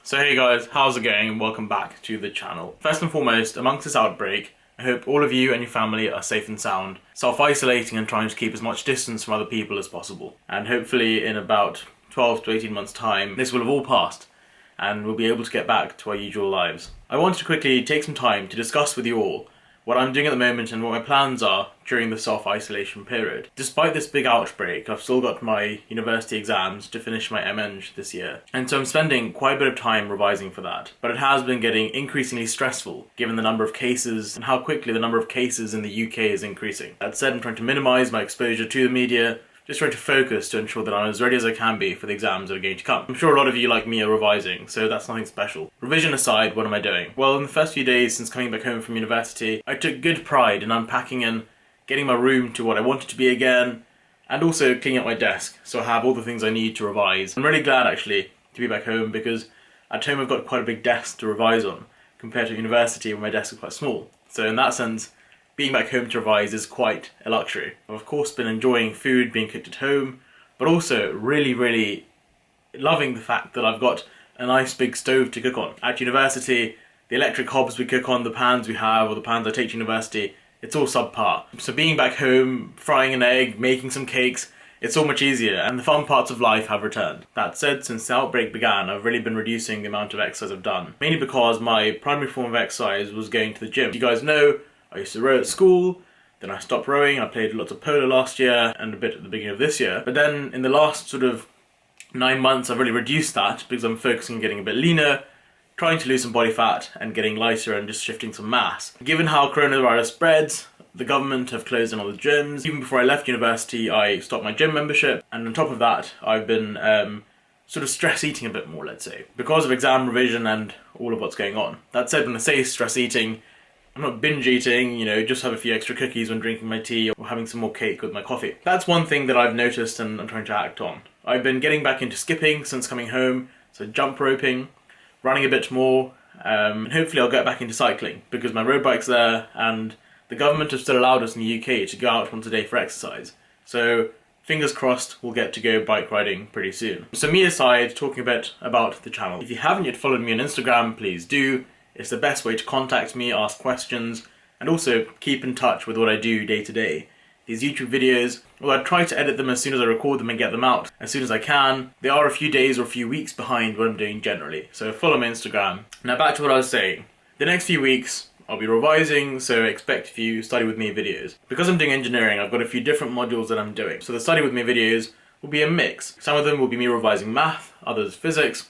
So hey guys, how's it going? Welcome back to the channel. First and foremost, amongst this outbreak, I hope all of you and your family are safe and sound, self-isolating and trying to keep as much distance from other people as possible. And hopefully in about 12 to 18 months time, this will have all passed and we'll be able to get back to our usual lives. I wanted to quickly take some time to discuss with you all what I'm doing at the moment and what my plans are during the self-isolation period. Despite this big outbreak, I've still got my university exams to finish my MEng this year. And so I'm spending quite a bit of time revising for that. But it has been getting increasingly stressful given the number of cases and how quickly the number of cases in the UK is increasing. That said, I'm trying to minimise my exposure to the media, just trying to focus to ensure that I'm as ready as I can be for the exams that are going to come. I'm sure a lot of you like me are revising, so that's nothing special. Revision aside, what am I doing? Well, in the first few days since coming back home from university, I took good pride in unpacking and getting my room to what I want it to be again, and also cleaning up my desk, so I have all the things I need to revise. I'm really glad actually to be back home because at home I've got quite a big desk to revise on, compared to university where my desk is quite small. So in that sense, being back home to revise is quite a luxury. I've of course been enjoying food being cooked at home, but also really loving the fact that I've got a nice big stove to cook on. At university, the electric hobs we cook on, the pans we have, or the pans I take to university, it's all subpar. So being back home, frying an egg, making some cakes, it's all much easier, and the fun parts of life have returned. That said, since the outbreak began, I've really been reducing the amount of exercise I've done, mainly because my primary form of exercise was going to the gym. You guys know, I used to row at school, then I stopped rowing, I played lots of polo last year and a bit at the beginning of this year. But then in the last sort of 9 months I've really reduced that because I'm focusing on getting a bit leaner, trying to lose some body fat and getting lighter and just shifting some mass. Given how coronavirus spreads, the government have closed down all the gyms. Even before I left university I stopped my gym membership, and on top of that I've been sort of stress eating a bit more, let's say, because of exam revision and all of what's going on. That said, when I say stress eating, I'm not binge eating, you know, just have a few extra cookies when drinking my tea or having some more cake with my coffee. That's one thing that I've noticed and I'm trying to act on. I've been getting back into skipping since coming home, so jump roping, running a bit more, and hopefully I'll get back into cycling because my road bike's there and the government have still allowed us in the UK to go out once a day for exercise. So fingers crossed we'll get to go bike riding pretty soon. So me aside, talking a bit about the channel. If you haven't yet followed me on Instagram, please do. It's the best way to contact me, ask questions, and also keep in touch with what I do day to day. These YouTube videos, well, I try to edit them as soon as I record them and get them out as soon as I can. They are a few days or a few weeks behind what I'm doing generally, so follow my Instagram. Now back to what I was saying. The next few weeks I'll be revising, so expect a few study with me videos. Because I'm doing engineering, I've got a few different modules that I'm doing. So the study with me videos will be a mix. Some of them will be me revising math, others physics,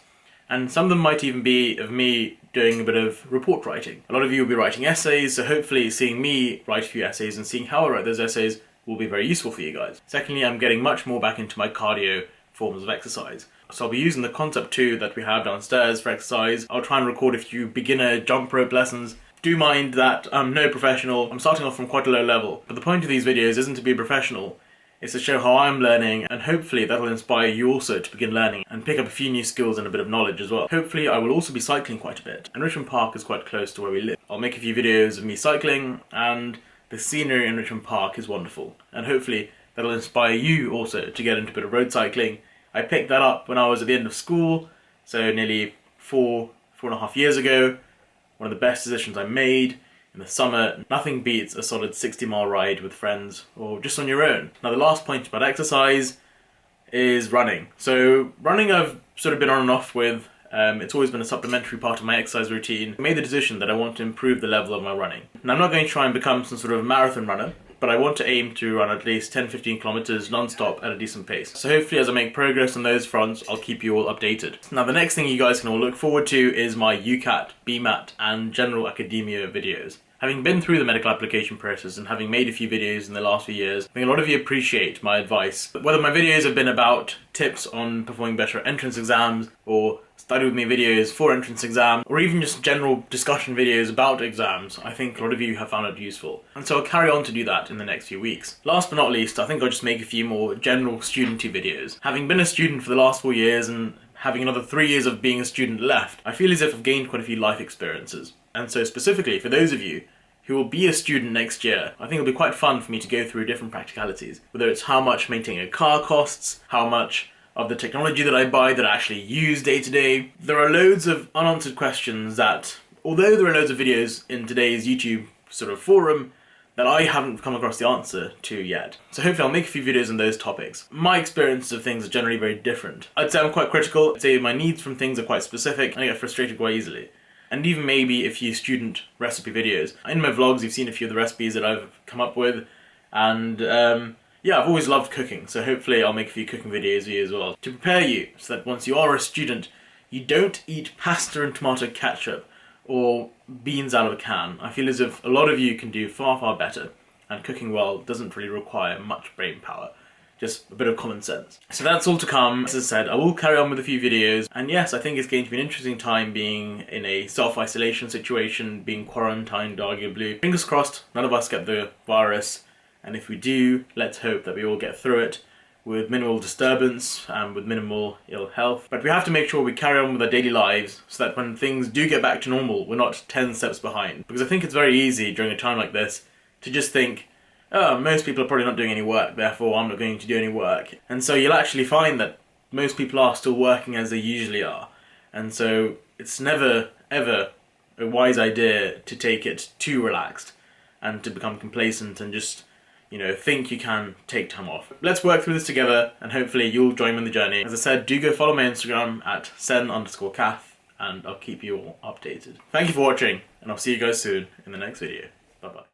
and some of them might even be of me doing a bit of report writing. A lot of you will be writing essays, so hopefully seeing me write a few essays and seeing how I write those essays will be very useful for you guys. Secondly, I'm getting much more back into my cardio forms of exercise. So I'll be using the Concept 2 that we have downstairs for exercise. I'll try and record a few beginner jump rope lessons. Do mind that I'm no professional, I'm starting off from quite a low level, but the point of these videos isn't to be professional. It's to show how I'm learning, and hopefully that'll inspire you also to begin learning and pick up a few new skills and a bit of knowledge as well. Hopefully I will also be cycling quite a bit, and Richmond Park is quite close to where we live. I'll make a few videos of me cycling, and the scenery in Richmond Park is wonderful, and hopefully that'll inspire you also to get into a bit of road cycling. I picked that up when I was at the end of school, so nearly four and a half years ago. One of the best decisions I made. In the summer, nothing beats a solid 60-mile ride with friends or just on your own. Now the last point about exercise is running. So running I've sort of been on and off with. It's always been a supplementary part of my exercise routine. I made the decision that I want to improve the level of my running. Now I'm not going to try and become some sort of marathon runner, but I want to aim to run at least 10-15 kilometers non-stop at a decent pace. So hopefully as I make progress on those fronts, I'll keep you all updated. Now the next thing you guys can all look forward to is my UCAT, BMAT and general academia videos. Having been through the medical application process and having made a few videos in the last few years, I think a lot of you appreciate my advice. Whether my videos have been about tips on performing better at entrance exams, or study with me videos for entrance exams, or even just general discussion videos about exams, I think a lot of you have found it useful. And so I'll carry on to do that in the next few weeks. Last but not least, I think I'll just make a few more general studenty videos. Having been a student for the last 4 years and having another 3 years of being a student left, I feel as if I've gained quite a few life experiences. And so specifically for those of you who will be a student next year, I think it'll be quite fun for me to go through different practicalities. Whether it's how much maintaining a car costs, how much of the technology that I buy, that I actually use day to day. There are loads of unanswered questions that, although there are loads of videos in today's YouTube sort of forum, that I haven't come across the answer to yet. So hopefully I'll make a few videos on those topics. My experiences of things are generally very different. I'd say I'm quite critical. I'd say my needs from things are quite specific, and I get frustrated quite easily. And even maybe a few student recipe videos. In my vlogs you've seen a few of the recipes that I've come up with, and yeah, I've always loved cooking, so hopefully I'll make a few cooking videos for you as well, to prepare you so that once you are a student, you don't eat pasta and tomato ketchup or beans out of a can. I feel as if a lot of you can do far, far better, and cooking well doesn't really require much brain power, just a bit of common sense. So that's all to come. As I said, I will carry on with a few videos, and yes, I think it's going to be an interesting time being in a self-isolation situation, being quarantined arguably. Fingers crossed, none of us get the virus, and if we do, let's hope that we all get through it with minimal disturbance and with minimal ill health. But we have to make sure we carry on with our daily lives so that when things do get back to normal, we're not 10 steps behind. Because I think it's very easy during a time like this to just think, oh, most people are probably not doing any work, therefore I'm not going to do any work. And so you'll actually find that most people are still working as they usually are. And so it's never, ever a wise idea to take it too relaxed and to become complacent and just, you know, think you can take time off. Let's work through this together, and hopefully you'll join me in the journey. As I said, do go follow my Instagram at Sen_Kath, and I'll keep you all updated. Thank you for watching, and I'll see you guys soon in the next video. Bye bye.